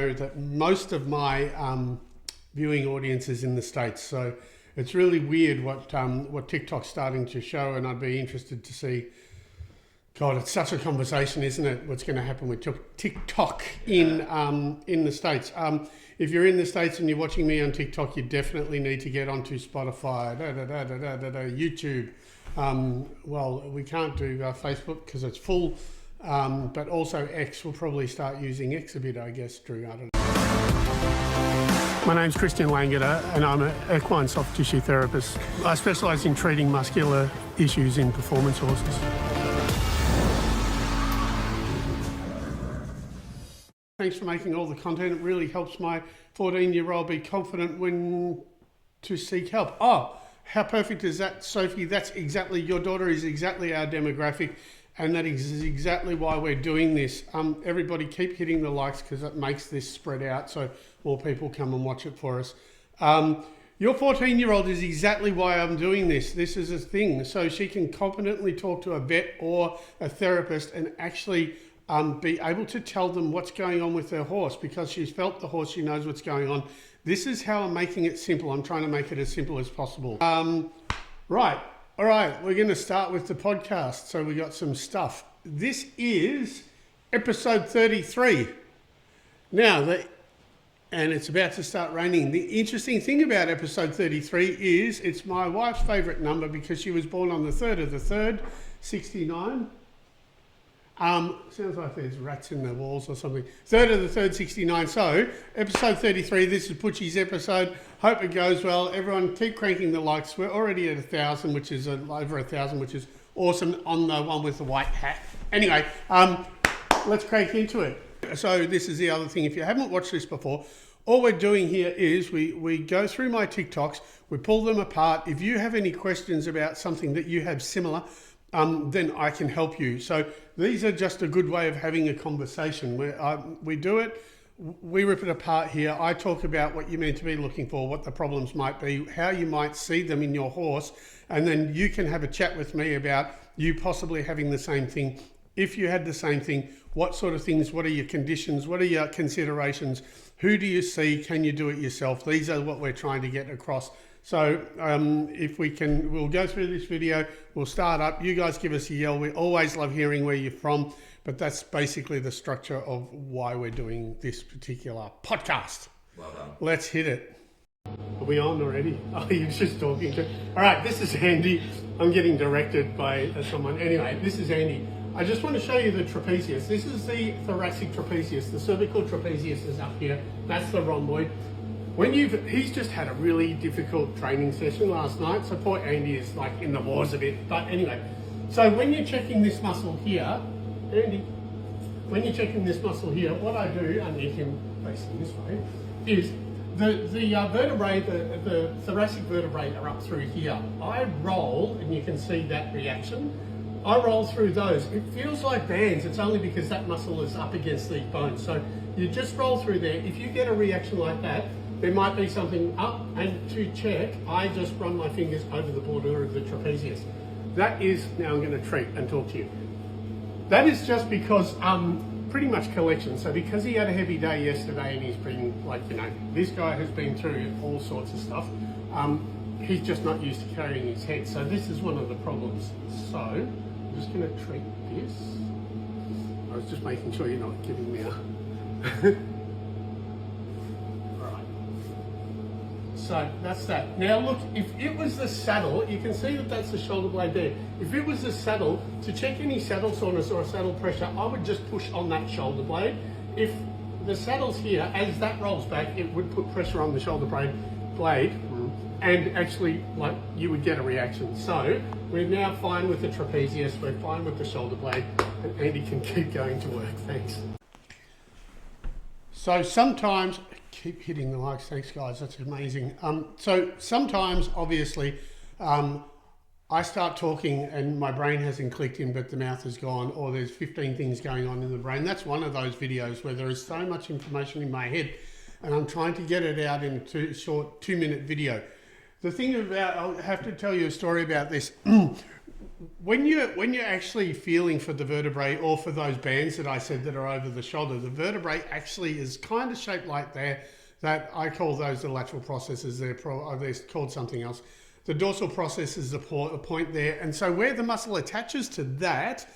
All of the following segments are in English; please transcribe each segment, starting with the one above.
know that most of my viewing audience is in the States. So it's really weird what TikTok's starting to show, and I'd be interested to see. God, it's such a conversation, isn't it? What's going to happen with TikTok in the States? If you're in the States and you're watching me on TikTok, you definitely need to get onto Spotify, YouTube. Well, we can't do Facebook because it's full, but also X. We'll probably start using X a bit, I guess, Drew. I don't know. My name's Langeder, and I'm an equine soft tissue therapist. I specialise in treating muscular issues in performance horses. Thanks for making all the content. It really helps my 14-year-old be confident when to seek help. Oh, how perfect is that, Sophie? That's exactly, your daughter is exactly our demographic, and that is exactly why we're doing this. Everybody keep hitting the likes because it makes this spread out so more people come and watch it for us. Your 14-year-old is exactly why I'm doing this. This is a thing, so she can competently talk to a vet or a therapist and actually be able to tell them what's going on with her horse, because she's felt the horse, she knows what's going on. This is how I'm making it simple. I'm trying to make it as simple as possible. Right, all right, we're going to start with the podcast. So we got some stuff. This is episode 33. Now, and it's about to start raining. The interesting thing about episode 33 is it's my wife's favourite number because she was born on the 3rd of the 3rd, 69. Sounds like there's rats in the walls or something. 3rd of the 3rd, 69. So, episode 33, this is Butchie's episode. Hope it goes well. Everyone keep cranking the likes. We're already at 1,000, which is over 1,000, which is awesome, on the one with the white hat. Anyway, let's crank into it. So this is the other thing. If you haven't watched this before, all we're doing here is we go through my TikToks, we pull them apart. If you have any questions about something that you have similar, then I can help you. So these are just a good way of having a conversation where we do it, we rip it apart here. I talk about what you're meant to be looking for, what the problems might be, how you might see them in your horse, and then you can have a chat with me about you possibly having the same thing. If you had the same thing, what sort of things, what are your conditions, what are your considerations, who do you see, can you do it yourself? These are what we're trying to get across. So if we can, we'll go through this video, we'll start up, you guys give us a yell. We always love hearing where you're from, but that's basically the structure of why we're doing this particular podcast. Well done. Let's hit it. Are we on already? Oh, you're just talking to... All right, this is Andy. I'm getting directed by someone. Anyway, this is Andy. I just want to show you the trapezius. This is the thoracic trapezius. The cervical trapezius is up here. That's the rhomboid. He's just had a really difficult training session last night, so poor Andy is like in the wars a bit. But anyway, so when you're checking this muscle here, Andy, when you're checking this muscle here, what I do, and you can facing this way, is the vertebrae, the thoracic vertebrae are up through here. I roll, and you can see that reaction. I roll through those. It feels like bands. It's only because that muscle is up against these bones. So you just roll through there. If you get a reaction like that, there might be something up, and to check, I just run my fingers over the border of the trapezius. That is, now I'm going to treat and talk to you. That is just because pretty much collection. So because he had a heavy day yesterday and he's been like, you know, this guy has been through all sorts of stuff. He's just not used to carrying his head. So this is one of the problems. So I'm just going to treat this. I was just making sure you're not giving me a... So that's that. Now look, if it was the saddle, you can see that that's the shoulder blade there. If it was the saddle, to check any saddle soreness or saddle pressure, I would just push on that shoulder blade. If the saddle's here, as that rolls back, it would put pressure on the shoulder blade, and actually, like, you would get a reaction. So we're now fine with the trapezius, we're fine with the shoulder blade, and Andy can keep going to work. Thanks. So sometimes, keep hitting the likes, thanks guys, that's amazing. So sometimes, obviously, I start talking and my brain hasn't clicked in, but the mouth is gone, or there's 15 things going on in the brain. That's one of those videos where there is so much information in my head and I'm trying to get it out in a short 2-minute video. The thing about, I'll have to tell you a story about this. when you're actually feeling for the vertebrae or for those bands that I said that are over the shoulder, the vertebrae actually is kind of shaped like that I call those the lateral processes. They're called something else. The dorsal process is the point there, and so where the muscle attaches to that,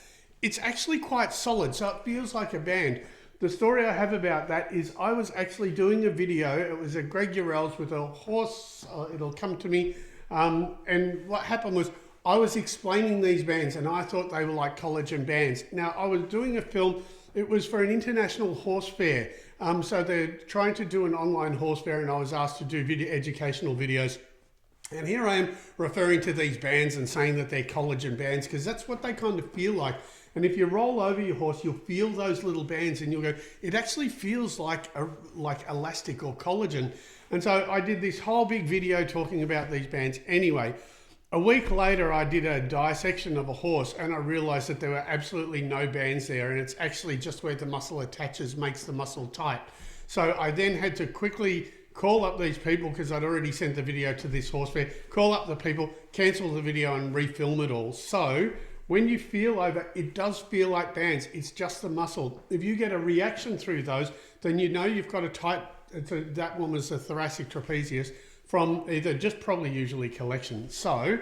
it's actually quite solid, so it feels like a band. The story I have about that is I was actually doing a video. It was at Greg Urel's with a horse. It'll come to me. And what happened was I was explaining these bands, and I thought they were like collagen bands. Now, I was doing a film. It was for an international horse fair. So they're trying to do an online horse fair, and I was asked to do educational videos. And here I am referring to these bands and saying that they're collagen bands because that's what they kind of feel like. And if you roll over your horse, you'll feel those little bands and you'll go, it actually feels like elastic or collagen. And so I did this whole big video talking about these bands. Anyway, a week later, I did a dissection of a horse and I realized that there were absolutely no bands there. And it's actually just where the muscle attaches makes the muscle tight. So I then had to quickly call up these people because I'd already sent the video to this horse fair, call up the people, cancel the video and refilm it all. So when you feel over, it does feel like bands. It's just the muscle. If you get a reaction through those, then you know you've got a tight, that one was a thoracic trapezius from either just probably usually collection. So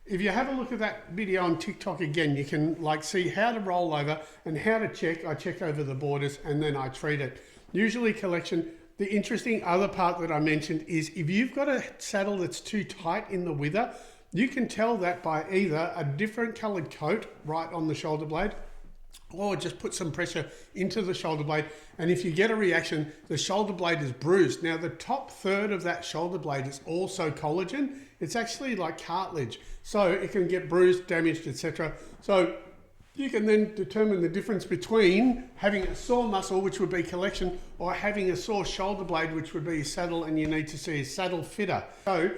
if you have a look at that video on TikTok again, you can like see how to roll over and how to check. I check over the borders and then I treat it. Usually collection. The interesting other part that I mentioned is if you've got a saddle that's too tight in the wither, you can tell that by either a different colored coat right on the shoulder blade or just put some pressure into the shoulder blade. And if you get a reaction, the shoulder blade is bruised. Now the top third of that shoulder blade is also collagen. It's actually like cartilage. So it can get bruised, damaged, etc. So you can then determine the difference between having a sore muscle, which would be collection, or having a sore shoulder blade, which would be a saddle, and you need to see a saddle fitter. So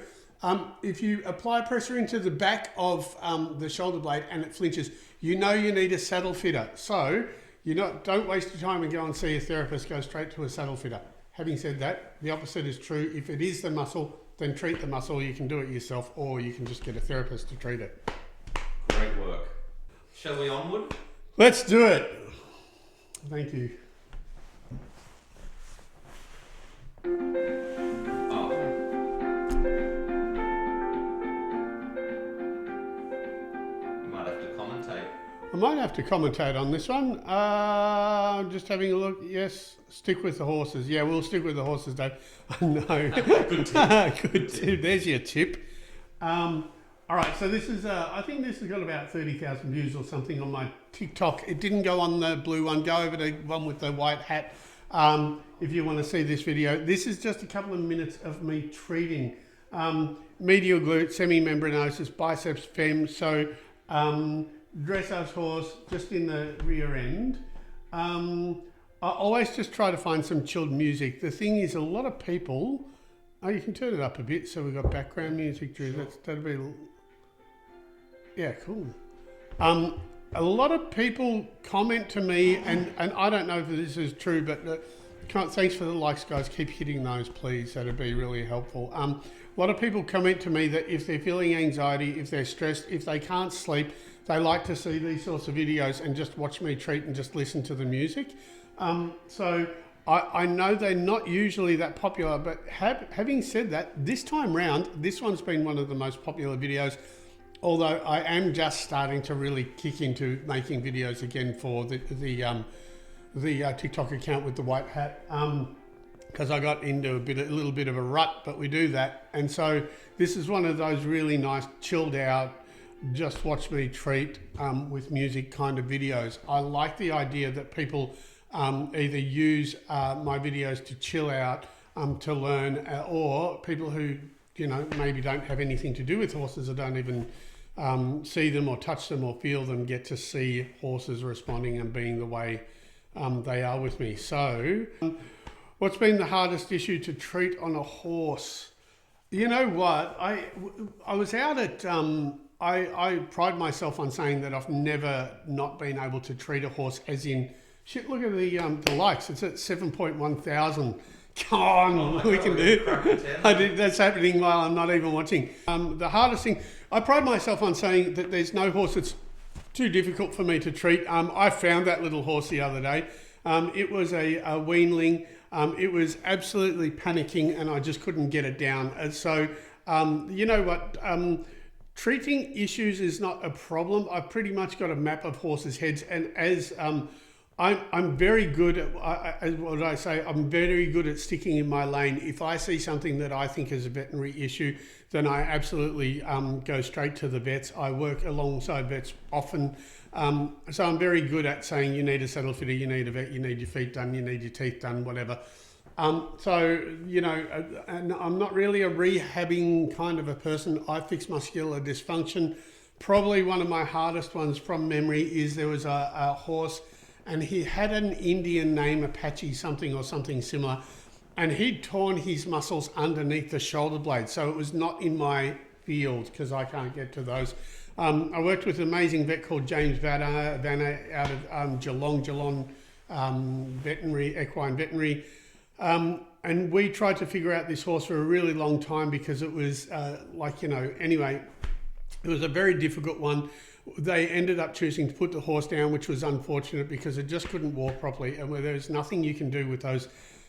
if you apply pressure into the back of the shoulder blade and it flinches, you know you need a saddle fitter. So don't waste your time and go and see a therapist, go straight to a saddle fitter. Having said that, the opposite is true. If it is the muscle, then treat the muscle. You can do it yourself, or you can just get a therapist to treat it. Great work. Shall we onward? Let's do it. Thank you. Oh. You might have to commentate. I might have to commentate on this one. I'm just having a look. Yes, stick with the horses. Yeah, we'll stick with the horses, Dave. No. Good tip. Good tip. There's your tip. All right, so this is, I think this has got about 30,000 views or something on my TikTok. It didn't go on the blue one. Go over to one with the white hat if you want to see this video. This is just a couple of minutes of me treating medial glute, semimembranosus, biceps fem, so dressage horse just in the rear end. I always just try to find some chilled music. The thing is, a lot of people, you can turn it up a bit so we've got background music, Drew. Sure. That'll be... Yeah, cool. A lot of people comment to me, and I don't know if this is true, but thanks for the likes, guys. Keep hitting those, please. That'd be really helpful. A lot of people comment to me that if they're feeling anxiety, if they're stressed, if they can't sleep, they like to see these sorts of videos and just watch me treat and just listen to the music. So I know they're not usually that popular, but having said that, this time round, this one's been one of the most popular videos. Although I am just starting to really kick into making videos again for the TikTok account with the white hat, because I got into a little bit of a rut, but we do that. And so this is one of those really nice, chilled out, just watch me treat with music kind of videos. I like the idea that people either use my videos to chill out, to learn, or people who maybe don't have anything to do with horses or don't even see them or touch them or feel them, get to see horses responding and being the way they are with me. So what's been the hardest issue to treat on a horse? You know what, I was out at, I pride myself on saying that I've never not been able to treat a horse, as in Shit, look at the likes. It's at 7.1 thousand. Come on, we can do it. That's happening while I'm not even watching. The hardest thing, I pride myself on saying that there's no horse that's too difficult for me to treat. I found that little horse the other day. It was a weanling. It was absolutely panicking and I just couldn't get it down. And so, you know what? Treating issues is not a problem. I've pretty much got a map of horses' heads, and as I'm very good at, what I say, I'm very good at sticking in my lane. If I see something that I think is a veterinary issue, then I absolutely go straight to the vets. I work alongside vets often. So I'm very good at saying you need a saddle fitter, you need a vet, you need your feet done, you need your teeth done, whatever. So, you know, and I'm not really a rehabbing kind of a person. I fix muscular dysfunction. Probably one of my hardest ones from memory is there was a horse and he had an Indian name, Apache something or something similar, and he'd torn his muscles underneath the shoulder blade. So it was not in my field because I can't get to those. I worked with an amazing vet called James Vanna out of Geelong veterinary, equine veterinary. And we tried to figure out this horse for a really long time because it was anyway, it was a very difficult one. They ended up choosing to put the horse down, which was unfortunate because it just couldn't walk properly. And where there's nothing you can do with those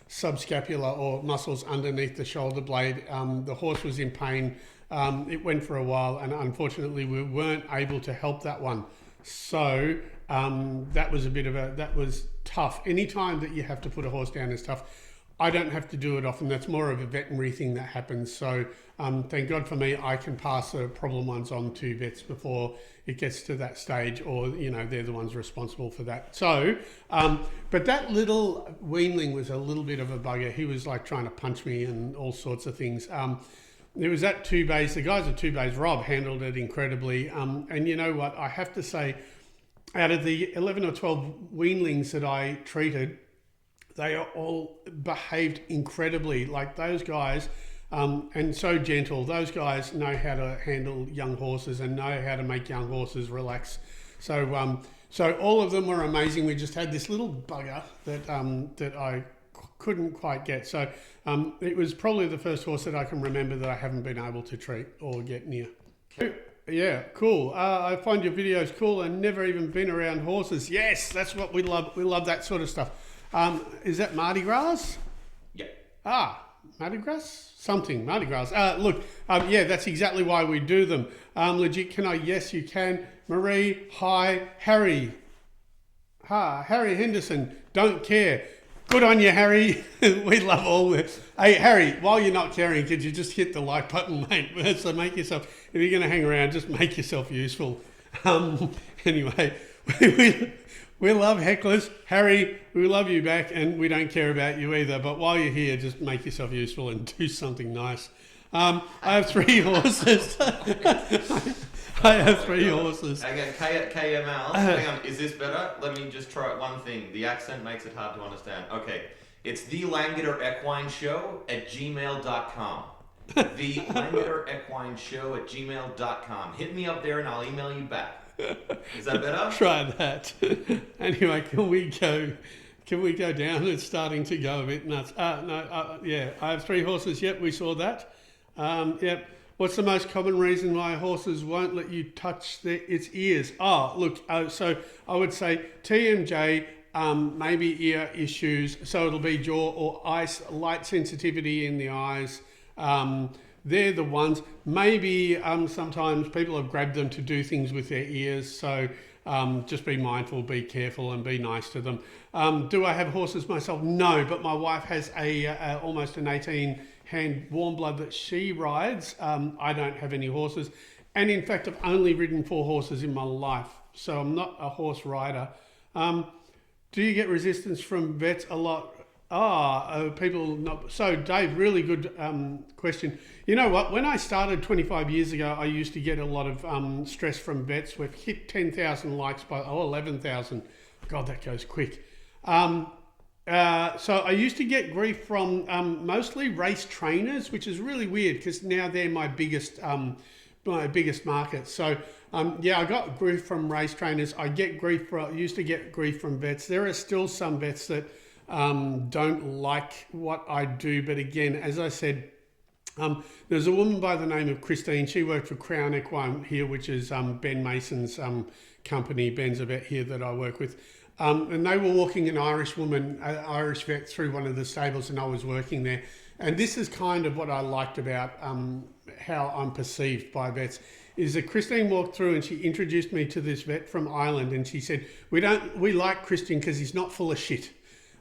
subscapular or muscles underneath the shoulder blade. The horse was in pain. It went for a while and unfortunately we weren't able to help that one. So that was tough. Anytime that you have to put a horse down is tough. I don't have to do it often. That's more of a veterinary thing that happens. So thank God for me, I can pass the problem ones on to vets before it gets to that stage, or, you know, they're the ones responsible for that. So, but that little weanling was a little bit of a bugger. He was like trying to punch me and all sorts of things. It was at Two Bays. The guys at Two Bays, Rob, handled it incredibly. And you know what? I have to say, out of the 11 or 12 weanlings that I treated, they are all behaved incredibly. Like those guys, and so gentle. Those guys know how to handle young horses and know how to make young horses relax. So, so all of them were amazing. We just had this little bugger that I couldn't quite get. So it was probably the first horse that I can remember that I haven't been able to treat or get near. Yeah, cool. I find your videos cool and never even been around horses. Yes, that's what we love. We love that sort of stuff. Is that Mardi Gras? Yeah. Mardi Gras? Something, Mardi Gras. Look, yeah, that's exactly why we do them. Legit, can I? Yes, you can. Marie, hi. Harry. Harry Henderson, don't care. Good on you, Harry. We love all this. Hey, Harry, while you're not caring, could you just hit the like button, mate? So make yourself, if you're going to hang around, just make yourself useful. Anyway, we love hecklers. Harry, we love you back and we don't care about you either. But while you're here, just make yourself useful and do something nice. I have 3 horses. I have 3 horses. Again, KML. Hang on, is this better? Let me just try one thing. The accent makes it hard to understand. Okay, it's the Langeder Equine Show at gmail.com. The Langeder Equine Show at gmail.com. Hit me up there and I'll email you back. Is that better? Try that. Anyway, can we go down? It's starting to go a bit nuts. Yeah, I have 3 horses. Yep, we saw that. Yep. What's the most common reason why horses won't let you touch its ears? Look, so I would say TMJ, maybe ear issues. So it'll be jaw or eyes, light sensitivity in the eyes. They're the ones. Maybe sometimes people have grabbed them to do things with their ears. So just be mindful, be careful and be nice to them. Do I have horses myself? No, but my wife has almost an 18-hand warm blood that she rides. I don't have any horses. And in fact, I've only ridden 4 horses in my life. So I'm not a horse rider. Do you get resistance from vets a lot? People not. So Dave, really good question. You know what? When I started 25 years ago, I used to get a lot of stress from vets. We've hit 10,000 likes by 11,000. God, that goes quick. So I used to get grief from mostly race trainers, which is really weird because now they're my biggest my biggest market. So yeah, I got grief from race trainers. I used to get grief from vets. There are still some vets that don't like what I do, but again, as I said, there's a woman by the name of Christine. She worked for Crown Equine here, which is Ben Mason's company. Ben's a vet here that I work with. And they were walking an Irish vet through one of the stables, and I was working there. And this is kind of what I liked about how I'm perceived by vets, is that Christine walked through and she introduced me to this vet from Ireland, and she said, we like Christian because he's not full of shit.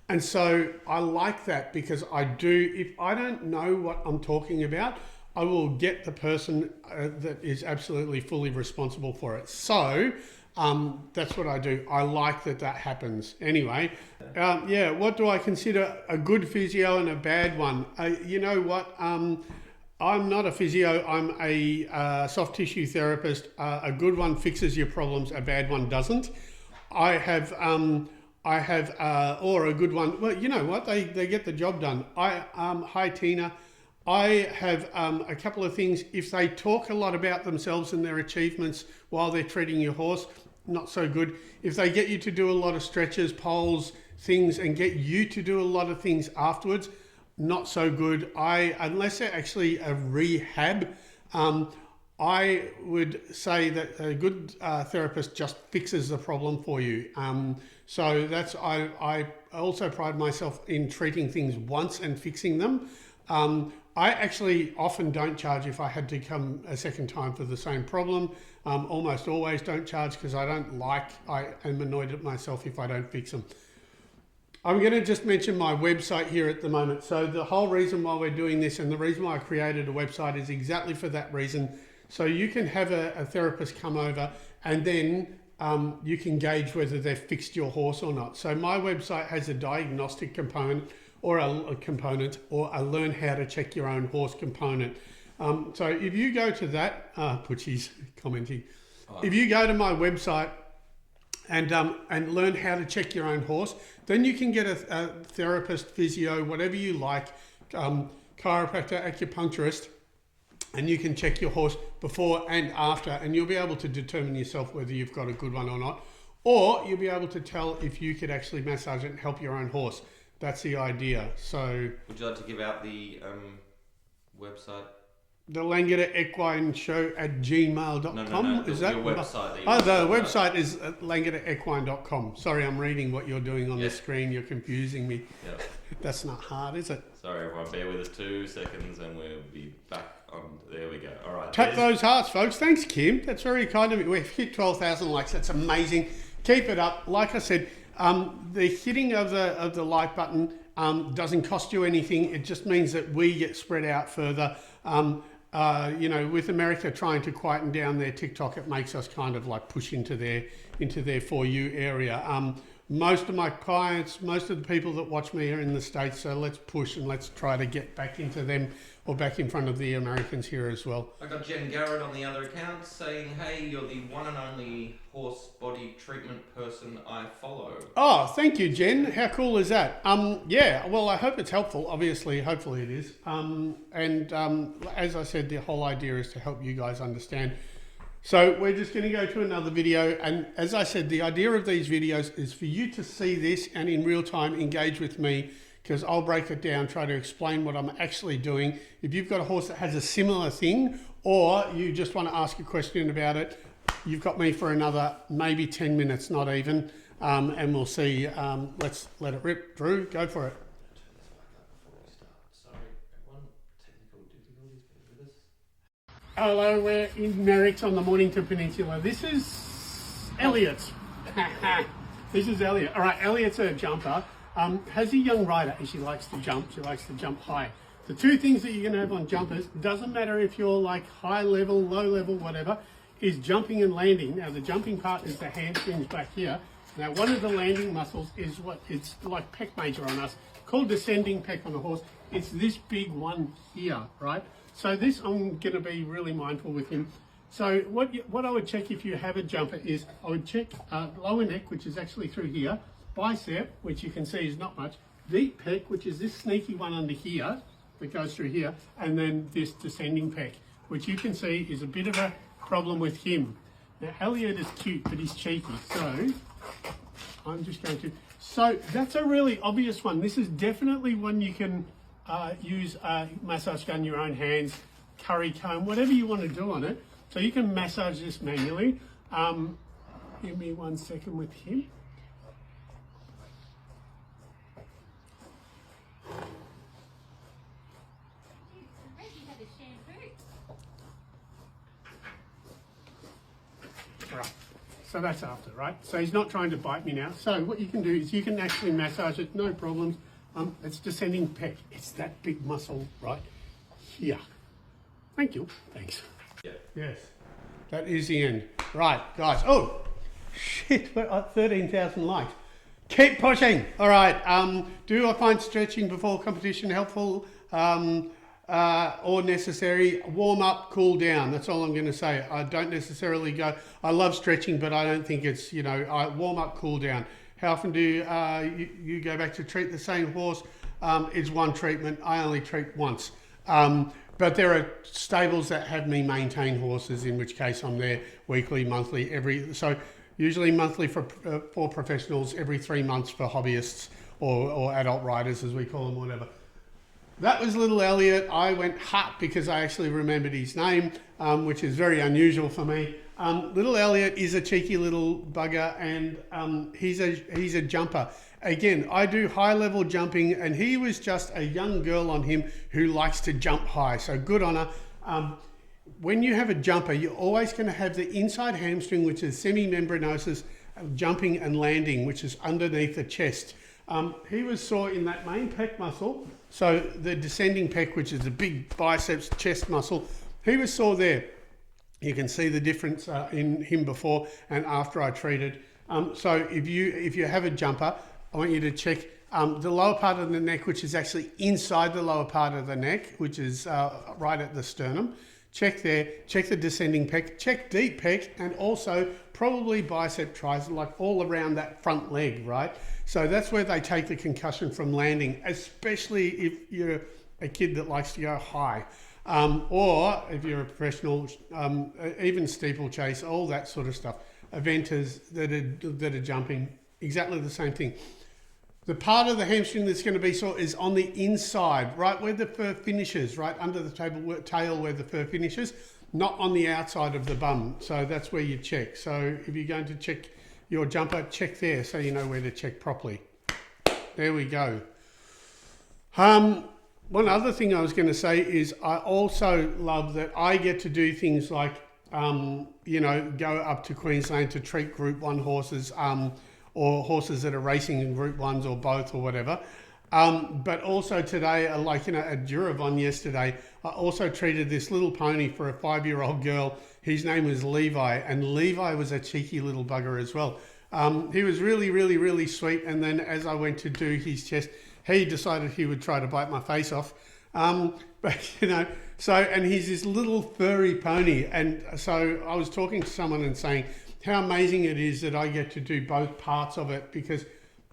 And so I like that, because if I don't know what I'm talking about, I will get the person that is absolutely fully responsible for it. So that's what I do. I like that happens. Anyway, yeah, what do I consider a good physio and a bad one? You know what? I'm not a physio. I'm a soft tissue therapist. A good one fixes your problems. A bad one doesn't. Or a good one. Well, you know what? They get the job done. Hi Tina. I have a couple of things. If they talk a lot about themselves and their achievements while they're treating your horse, not so good. If they get you to do a lot of stretches, poles, things, and get you to do a lot of things afterwards, not so good. Unless they're actually a rehab, I would say that a good therapist just fixes the problem for you. So that's, I also pride myself in treating things once and fixing them. I actually often don't charge if I had to come a second time for the same problem. Almost always don't charge, because I am annoyed at myself if I don't fix them. I'm going to just mention my website here at the moment. So the whole reason why we're doing this, and the reason why I created a website, is exactly for that reason. So you can have a therapist come over, and then you can gauge whether they've fixed your horse or not. So my website has a diagnostic component, or a component, or a learn how to check your own horse component. So if you go to that, Putchie's commenting. If you go to my website and learn how to check your own horse, then you can get a therapist, physio, whatever you like, chiropractor, acupuncturist, and you can check your horse before and after, and you'll be able to determine yourself whether you've got a good one or not, or you'll be able to tell if you could actually massage it and help your own horse. That's the idea. So, would you like to give out the website? The Langeder Equine Show at gmail.com. No, is that your website? The website is langederequine.com. Sorry, I'm reading what you're doing on the screen. You're confusing me. Yep. That's not hard, is it? Sorry, everyone. Bear with us 2 seconds, and we'll be back on. There we go. All right. Tap those hearts, folks. Thanks, Kim. That's very kind of you. We've hit 12,000 likes. That's amazing. Keep it up. Like I said, the hitting of the like button doesn't cost you anything. It just means that we get spread out further. You know, with America trying to quieten down their TikTok, it makes us kind of like push into their For You area. Most of my clients, most of the people that watch me are in the States, so let's push and let's try to get back into them, or back in front of the Americans here as well. I got Jen Garrett on the other account saying, hey, you're the one and only horse body treatment person I follow. Oh, thank you, Jen. How cool is that? Yeah, well, I hope it's helpful. Obviously, hopefully it is. As I said, the whole idea is to help you guys understand. So we're just going to go to another video. And as I said, the idea of these videos is for you to see this and in real time engage with me, because I'll break it down, try to explain what I'm actually doing. If you've got a horse that has a similar thing, or you just want to ask a question about it, you've got me for another maybe 10 minutes, not even, and we'll see. Let's let it rip. Drew, go for it. Hello, we're in Merrick's on the Mornington Peninsula. This is Elliot. This is Elliot. All right, Elliot's a jumper. Has a young rider, and she likes to jump. She likes to jump high. The two things that you're going to have on jumpers, doesn't matter if you're like high level, low level, whatever, is jumping and landing. Now, the jumping part is the hamstrings back here. Now, one of the landing muscles is it's like pec major on us, called descending pec on a horse. It's this big one here, right? So this, I'm going to be really mindful with him. So what I would check if you have a jumper is, I would check lower neck, which is actually through here, bicep, which you can see is not much, deep pec, which is this sneaky one under here that goes through here, and then this descending pec. which you can see is a bit of a problem with him. Now, Elliot is cute, but he's cheeky, so I'm just going to... So that's a really obvious one. This is definitely one you can use a massage gun, your own hands, curry comb, whatever you want to do on it. So you can massage this manually. Give me 1 second with him. Right, so that's after, right? So he's not trying to bite me now. So what you can do is you can actually massage it, no problems. It's descending pec. It's that big muscle right here. Thank you. Thanks. Yeah. Yes, that is the end. Right, guys. Oh, shit, we're at 13,000 likes. Keep pushing. All right. Do I find stretching before competition helpful or necessary? Warm up, cool down. That's all I'm going to say. I don't necessarily go. I love stretching, but I don't think it's, you know, I warm up, cool down. How often do you go back to treat the same horse? It's one treatment. I only treat once. But there are stables that have me maintain horses, in which case I'm there weekly, monthly, so usually monthly for professionals, every 3 months for hobbyists or adult riders, as we call them, whatever. That was little Elliot. I went hot because I actually remembered his name, which is very unusual for me. Little Elliot is a cheeky little bugger, and he's a jumper. Again, I do high-level jumping, and he was just a young girl on him who likes to jump high, so good on her. When you have a jumper, you're always going to have the inside hamstring, which is semimembranosus, jumping and landing, which is underneath the chest. He was sore in that main pec muscle, so the descending pec, which is the big biceps chest muscle, he was sore there. You can see the difference in him before and after I treated. So if you have a jumper, I want you to check the lower part of the neck, which is actually inside the lower part of the neck, which is right at the sternum. Check there, check the descending pec, check deep pec, and also probably bicep tricep, like all around that front leg, right? So that's where they take the concussion from landing, especially if you're a kid that likes to go high. Or if you're a professional, even steeplechase, all that sort of stuff. Eventers that are jumping, exactly the same thing. The part of the hamstring that's going to be sore is on the inside, right where the fur finishes, right under the tail where the fur finishes, not on the outside of the bum. So that's where you check. So if you're going to check your jumper, check there so you know where to check properly. There we go. One other thing I was going to say is I also love that I get to do things like, go up to Queensland to treat Group 1 horses, or horses that are racing in Group 1s or both or whatever. But also today, at Duravon yesterday, I also treated this little pony for a 5-year-old girl. His name was Levi, and Levi was a cheeky little bugger as well. He was really, really, really sweet. And then as I went to do his chest, he decided he would try to bite my face off. And he's this little furry pony. And so I was talking to someone and saying how amazing it is that I get to do both parts of it, because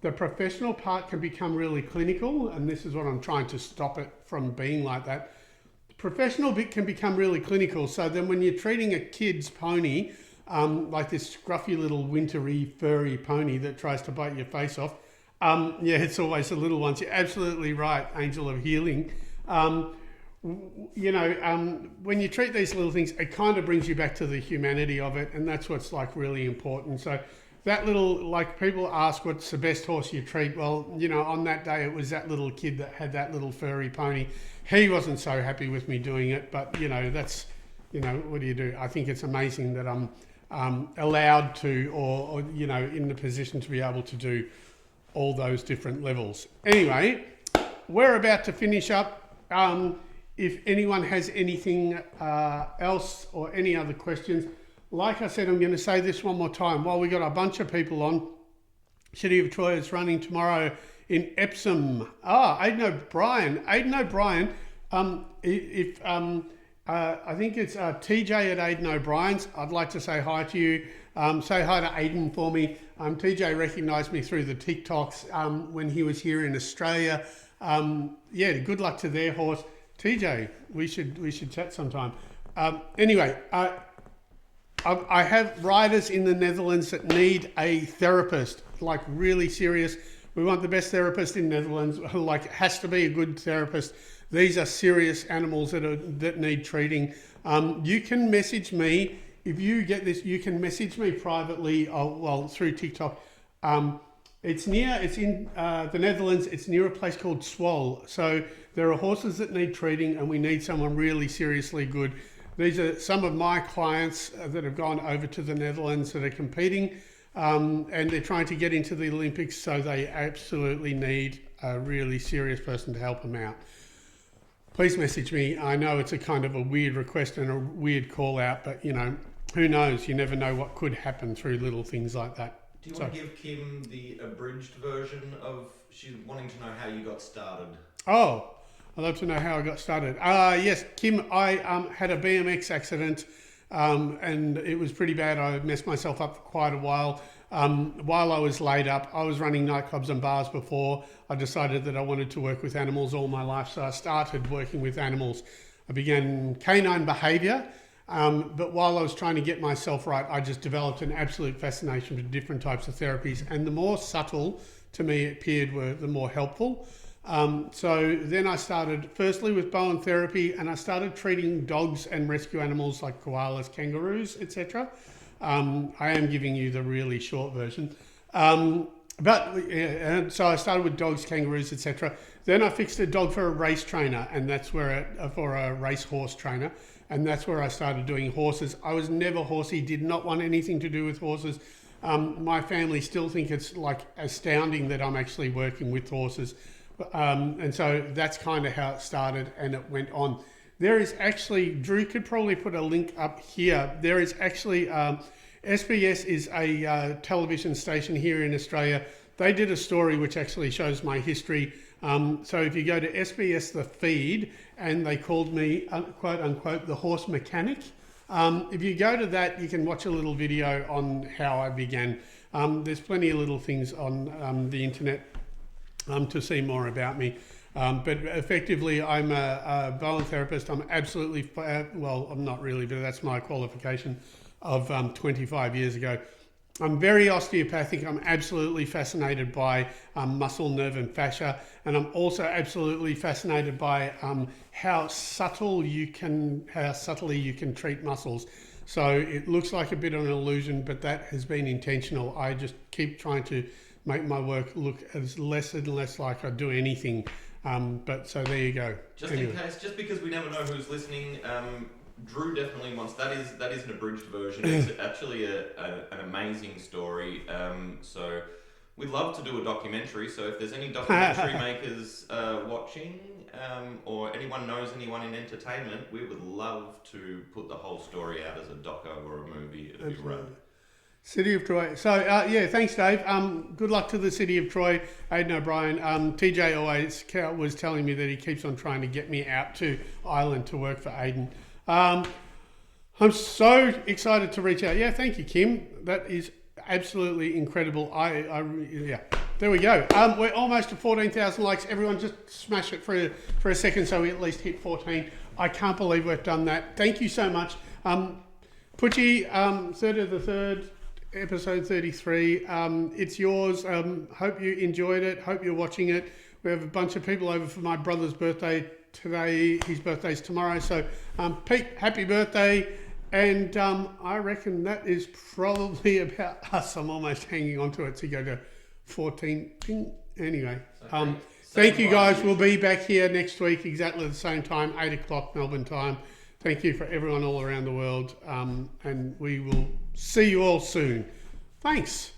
the professional part can become really clinical, and this is what I'm trying to stop it from being like that. The professional bit can become really clinical, so then when you're treating a kid's pony, like this scruffy little wintry furry pony that tries to bite your face off, it's always the little ones. You're absolutely right, Angel of Healing. When you treat these little things, it kind of brings you back to the humanity of it, and that's what's really important. So that little, people ask what's the best horse you treat. Well, on that day it was that little kid that had that little furry pony. He wasn't so happy with me doing it, but that's, what do you do? I think it's amazing that I'm allowed to, or in the position to be able to do all those different levels. Anyway, we're about to finish up. If anyone has anything else or any other questions, like I said, I'm going to say this one more time. While we got a bunch of people on, City of Troy is running tomorrow in Epsom. Aidan O'Brien. I think it's TJ at Aidan O'Brien's. I'd like to say hi to you. Say hi to Aidan for me. TJ recognised me through the TikToks when he was here in Australia. Good luck to their horse. TJ, we should chat sometime. Anyway, I have riders in the Netherlands that need a therapist, like really serious. We want the best therapist in the Netherlands, like it has to be a good therapist. These are serious animals that need treating. You can message me. If you get this, you can message me privately, through TikTok. It's in the Netherlands. It's near a place called Zwolle. So there are horses that need treating, and we need someone really seriously good. These are some of my clients that have gone over to the Netherlands that are competing, and they're trying to get into the Olympics, so they absolutely need a really serious person to help them out. Please message me. I know it's a kind of a weird request and a weird call out, but who knows? You never know what could happen through little things like that. Do you want to give Kim the abridged version of she's wanting to know how you got started? Oh, I'd love to know how I got started. Yes, Kim, I had a BMX accident and it was pretty bad. I messed myself up for quite a while. While I was laid up, I was running nightclubs and bars before. I decided that I wanted to work with animals all my life, so I started working with animals. I began canine behaviour, but while I was trying to get myself right, I just developed an absolute fascination for different types of therapies, and the more subtle to me it appeared were the more helpful. So then I started firstly with Bowen therapy, and I started treating dogs and rescue animals like koalas, kangaroos, etc. I am giving you the really short version. So I started with dogs, kangaroos, etc. Then I fixed a dog for a race trainer, and that's for a race horse trainer, and that's where I started doing horses. I was never horsey, did not want anything to do with horses. My family still think it's like astounding that I'm actually working with horses. And so that's kind of how it started, and it went on. There is actually, Drew could probably put a link up here. There is actually, SBS is a television station here in Australia. They did a story which actually shows my history. So if you go to SBS The Feed, and they called me, quote unquote, the horse mechanic. If you go to that, you can watch a little video on how I began. There's plenty of little things on the internet to see more about me. But effectively, I'm a Bowen therapist. I'm absolutely, I'm not really, but that's my qualification of 25 years ago. I'm very osteopathic. I'm absolutely fascinated by muscle, nerve and fascia. And I'm also absolutely fascinated by how subtly you can treat muscles. So it looks like a bit of an illusion, but that has been intentional. I just keep trying to make my work look as less and less like I do anything. But so there you go. Just in case, just because we never know who's listening, Drew definitely wants, that is an abridged version. It's actually an amazing story. So we'd love to do a documentary. So if there's any documentary makers watching, or anyone knows anyone in entertainment, we would love to put the whole story out as a doco or a movie. It'd be rad. City of Troy. So, thanks, Dave. Good luck to the City of Troy, Aidan O'Brien. TJ always was telling me that he keeps on trying to get me out to Ireland to work for Aidan. I'm so excited to reach out. Yeah, thank you, Kim. That is absolutely incredible. There we go. We're almost to 14,000 likes. Everyone just smash it for a second so we at least hit 14. I can't believe we've done that. Thank you so much. Pucci, 3rd of the 3rd. Episode 33. It's yours. Hope you enjoyed it. Hope you're watching it. We have a bunch of people over for my brother's birthday today. His birthday's tomorrow. So, Pete, happy birthday. And I reckon that is probably about us. I'm almost hanging on to it to go to 14. Anyway, thank you guys. We'll be back here next week, exactly the same time, 8 o'clock Melbourne time. Thank you for everyone all around the world. And we will see you all soon. Thanks.